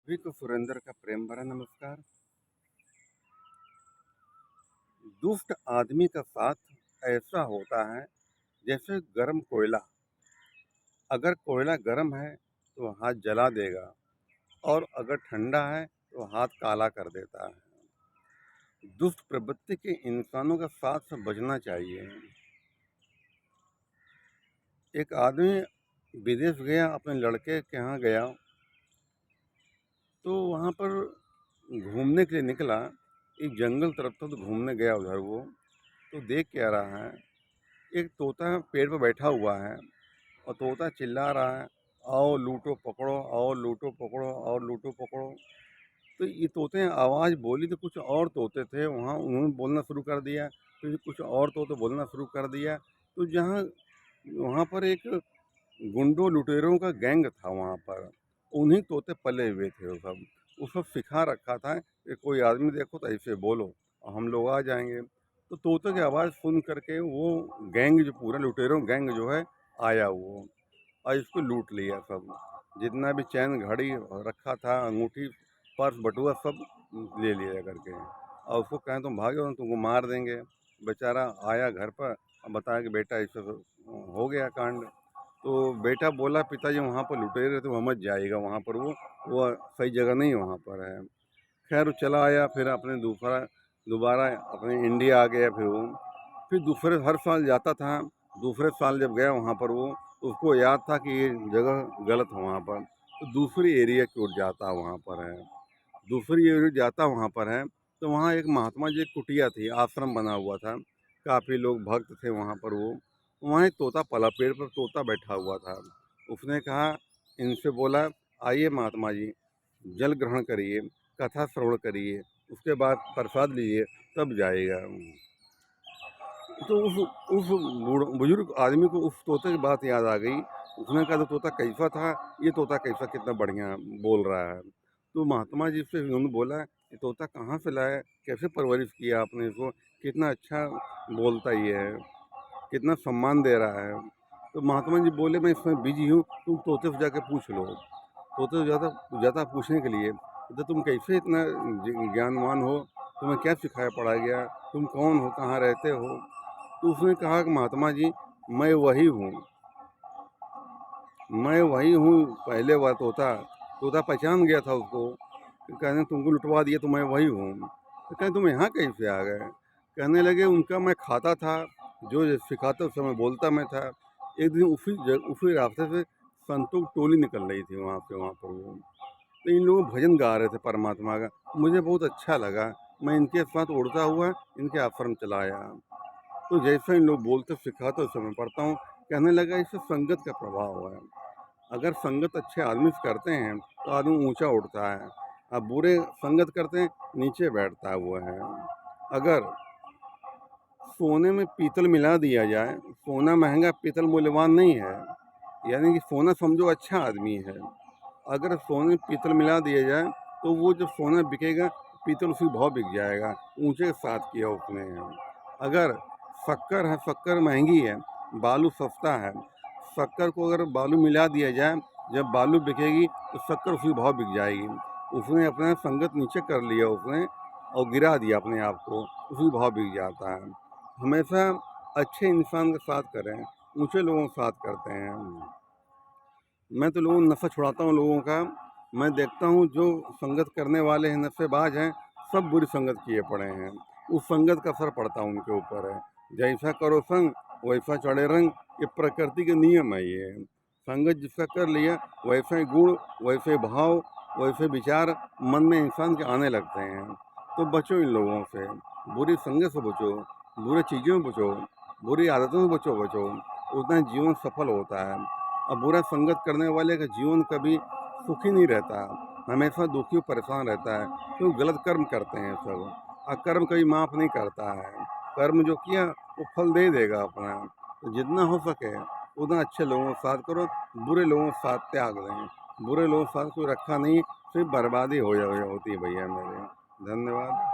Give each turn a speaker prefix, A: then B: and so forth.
A: सभी को सुरेंद्र का प्रेम भरा नमस्कार। दुष्ट आदमी का साथ ऐसा होता है जैसे गर्म कोयला। अगर कोयला गर्म है तो हाथ जला देगा और अगर ठंडा है तो हाथ काला कर देता है। दुष्ट प्रवृत्ति के इंसानों का साथ से बचना चाहिए। एक आदमी विदेश गया, अपने लड़के के यहाँ गया, तो वहाँ पर घूमने के लिए निकला। एक जंगल तरफ तो घूमने गया उधर वो, तो देख क्या रहा है, एक तोता पेड़ पर बैठा हुआ है और तोता चिल्ला रहा है, आओ लूटो पकड़ो, आओ लूटो पकड़ो, और लूटो पकड़ो। तो ये तोते ने आवाज़ बोली तो कुछ और तोते थे वहाँ, उन्होंने बोलना शुरू कर दिया। फिर कुछ और तोते बोलना शुरू कर दिया। तो जहाँ वहाँ पर एक गुंडों लुटेरों का गैंग था वहाँ पर, उन्हीं तोते पले हुए थे वो सब। वो सब सिखा रखा था कि कोई आदमी देखो तो ऐसे बोलो और हम लोग आ जाएंगे। तो तोते की आवाज़ सुन करके वो गैंग, जो पूरा लुटेरों गैंग जो है, आया वो और इसको लूट लिया सब। जितना भी चैन घड़ी रखा था, अंगूठी, पर्स, बटुआ, सब ले लिया करके। और उसको कहें तुम भागो, तुमको मार देंगे। बेचारा आया घर पर और बताया कि बेटा ऐसा हो गया कांड। तो बेटा बोला, पिताजी वहाँ पर लुटेरे थे, वो मत जाइएगा वहाँ पर, वो सही जगह नहीं वहाँ पर है। खैर वो चला आया, फिर अपने दोबारा अपने इंडिया आ गया। फिर वो फिर दूसरे हर साल जाता था। दूसरे साल जब गया वहाँ पर वो, तो उसको याद था कि ये जगह गलत है वहाँ पर, तो दूसरी एरिया की ओर जाता वहाँ पर है। दूसरी एरिया जाता वहाँ पर है, तो वहाँ एक महात्मा जी की कुटिया थी, आश्रम बना हुआ था, काफ़ी लोग भक्त थे वहाँ पर वो। वहाँ एक तोता पला, पेड़ पर तोता बैठा हुआ था। उसने कहा, इनसे बोला, आइए महात्मा जी, जल ग्रहण करिए, कथा श्रवण करिए, उसके बाद प्रसाद लीजिए, तब जाइएगा। तो उस बुजुर्ग आदमी को उस तोते की बात याद आ गई। उसने कहा, तो तोता कैसा था, ये तोता कैसा, कितना बढ़िया बोल रहा है। तो महात्मा जी से उन्होंने बोला कि तोता कहाँ से लाया, कैसे परवरिश किया आपने इसको, कितना अच्छा बोलता ये है, कितना सम्मान दे रहा है। तो महात्मा जी बोले, मैं इसमें बिजी हूँ, तुम तोते से जाके पूछ लो। तोते से जाता पूछने के लिए, तो तुम कैसे इतना ज्ञानवान हो, तुम्हें क्या सिखाया पढ़ाया गया, तुम कौन हो, कहाँ रहते हो। तो उसने कहा कि महात्मा जी, मैं वही हूँ, मैं वही हूँ, पहले वह तोता। तोता पहचान गया था उसको। कहने, तुमको लुटवा दिया तो मैं वही हूँ। तो कहने, तुम यहाँ कैसे आ गए। कहने लगे, उनका मैं खाता था, जो सिखाता उस समय बोलता मैं था। एक दिन उसी रास्ते से संतों की टोली निकल रही थी वहाँ पर वो, तो इन लोग भजन गा रहे थे परमात्मा का। मुझे बहुत अच्छा लगा, मैं इनके साथ उड़ता हुआ इनके आश्रम चला आया। तो जैसे इन लोग बोलते सिखाते उस समय पढ़ता हूँ। कहने लगा, इससे संगत का प्रभाव है। अगर संगत अच्छे आदमी से करते हैं तो आदमी ऊंचा उठता है, अब बुरे संगत करते हैं नीचे बैठता हुआ है। अगर सोने में पीतल मिला दिया जाए, सोना महंगा, पीतल मूल्यवान नहीं है, यानी कि सोना समझो अच्छा आदमी है। अगर सोने में पीतल मिला दिया जाए तो वो जब सोना बिकेगा, पीतल उसी भाव बिक जाएगा, ऊंचे के साथ किया उसने है। अगर शक्कर है, शक्कर महंगी है, बालू सस्ता है, शक्कर को अगर बालू मिला दिया जाए, जब बालू बिकेगी तो शक्कर उसी भाव बिक जाएगी। उसने अपना संगत नीचे कर लिया उसने और गिरा दिया अपने आप को, उसी भाव बिक जाता है। हमेशा अच्छे इंसान का साथ करें, ऊंचे लोगों का साथ करते हैं। मैं तो लोगों नशा छुड़ाता हूँ लोगों का। मैं देखता हूँ जो संगत करने वाले हैं, नशेबाज हैं, सब बुरी संगत किए पड़े हैं। उस संगत का असर पड़ता है उनके ऊपर है। जैसा करो संग वैसा चढ़े रंग, ये प्रकृति के नियम है। ये संगत जिसका कर लिया, वैसे ही गुण, वैसे भाव, वैसे विचार मन में इंसान के आने लगते हैं। तो बचो इन लोगों से, बुरी संगत से बचो, बुरी चीज़ों से बचो, बुरी आदतों से बचो, उतना जीवन सफल होता है। अब बुरा संगत करने वाले का जीवन कभी सुखी नहीं रहता, हमेशा दुखी परेशान रहता है, क्यों गलत कर्म करते हैं सब। और कर्म कभी माफ़ नहीं करता है। कर्म जो किया वो फल दे देगा अपना। तो जितना हो सके उतना अच्छे लोगों का साथ करो, बुरे लोगों का साथ त्याग दें। बुरे लोगों के साथ कोई रखा नहीं, सिर्फ बर्बादी हो होती है भैया मेरे। धन्यवाद।